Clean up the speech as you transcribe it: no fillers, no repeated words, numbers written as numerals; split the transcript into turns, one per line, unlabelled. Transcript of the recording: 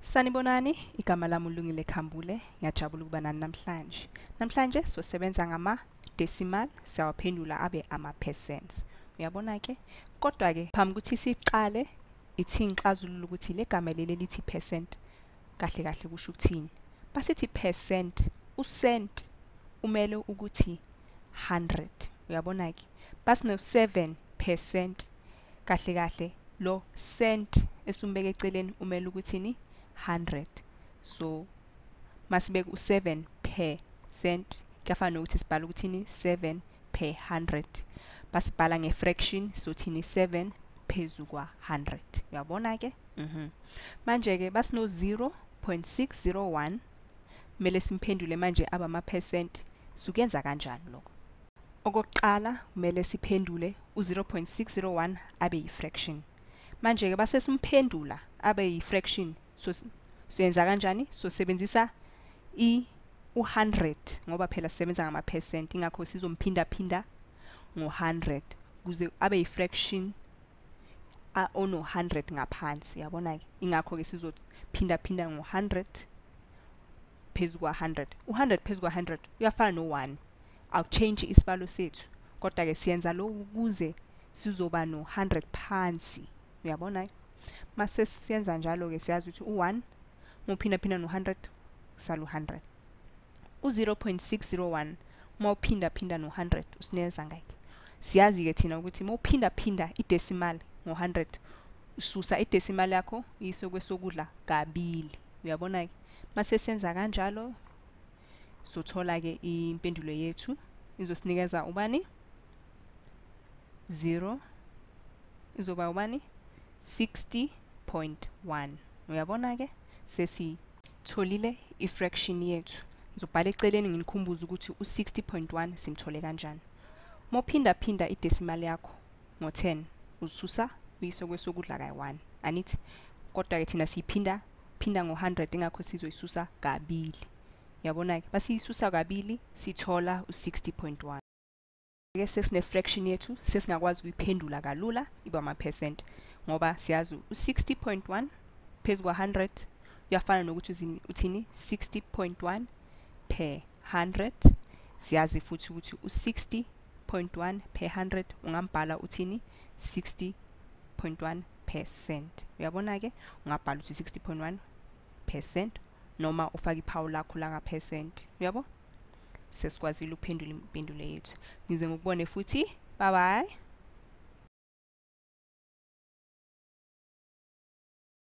Sanibonani, igama lami uLungile Khambule, ngiyajabula ukuba nani namhlanje. Namhlanje sosebenza ngama-decimal, siyawaphendula abe ama-percent. Uyabona ke? Kodwa ke phambi ukuthi siqale, ithi ngixazulule ukuthi le gama leli lithi percent kahle kahle kusho ukuthini. Basithi percent, u-cent umele ukuthi 100. Uyabona ke? Basi no 7% kahle kahle lo cent esumbeke eceleni umele ukuthini 100. So masibeka u7 per cent kuyafana nokuthi sibhala ukuthini 7 per 100. Basibhala ngefraction sothini 7 phezu kwa 100. Uyabona ke? Manje ke basino 0.601 mele simphendule manje abama percent. Sukuyenza kanjani lokho? Okokuqala kumele siphendule u0.601 abe yifraction. Manje ke base simphendula abe yifraction. So siyenza kanjani? So sebenzisa u100 ngoba phela sisebenza ngama percent, ingakho sizomphinda phinda ngo100 kuze abe yifraction ono 100 ngaphansi. Uyabona ke? Ingakho ke sizophinda phinda ngo100 phezu kwa 100. U100 phezu kwa 100 uyafana no1. Awuchange isibalo sethu. Kodwa ke siyenza lokhu ukuze sizoba no100 phansi. Uyabona? Mase siyenza njalo ke siyazi ukuthi u1 mophinda phinda no100 usala u100. U0.601 mophinda phinda no100 usineza ngakhe. Siyazi ke thina ukuthi mophinda phinda idecimal ngo100 ususa idecimal yakho uyise kwesokudla kabili. Uyabona ke? Mase senza kanjalo sothola ke impendulo yethu izosinikeza ubani 0 izoba ubani 60.1. Uyabona ke? Sesitholile ifraction yethu. Ngizobhala eceleni nginikhumbuza ukuthi u60.1 simthole kanjani. Mophinda phinda idecimal yakho ngo10 ususa uyise kwesokudla kayi1. Anithi kodwa ke thina siphinda phinda ngo100 ingakho sizoyisusa kabili. Uyabona ke? Basiyisusa kabili sithola u60.1. Ke sesine fraction yethu sesingakwazi ukuyiphendula kalula iba ama percent ngoba siyazi u60.1 phezu kwa 100 uyafana nokuthi uthini 60.1 per 100. Siyazi futhi ukuthi u60.1 per 100 ungambhala uthini 60.1%. Uyabona ke? Ungabhala uthi 60.1% noma ufaka iphawu lakho la nga percent. Uyabo? Sesikwazile ukuphendula impendulo yethu. Ngize ngikubone futhi. Bye bye.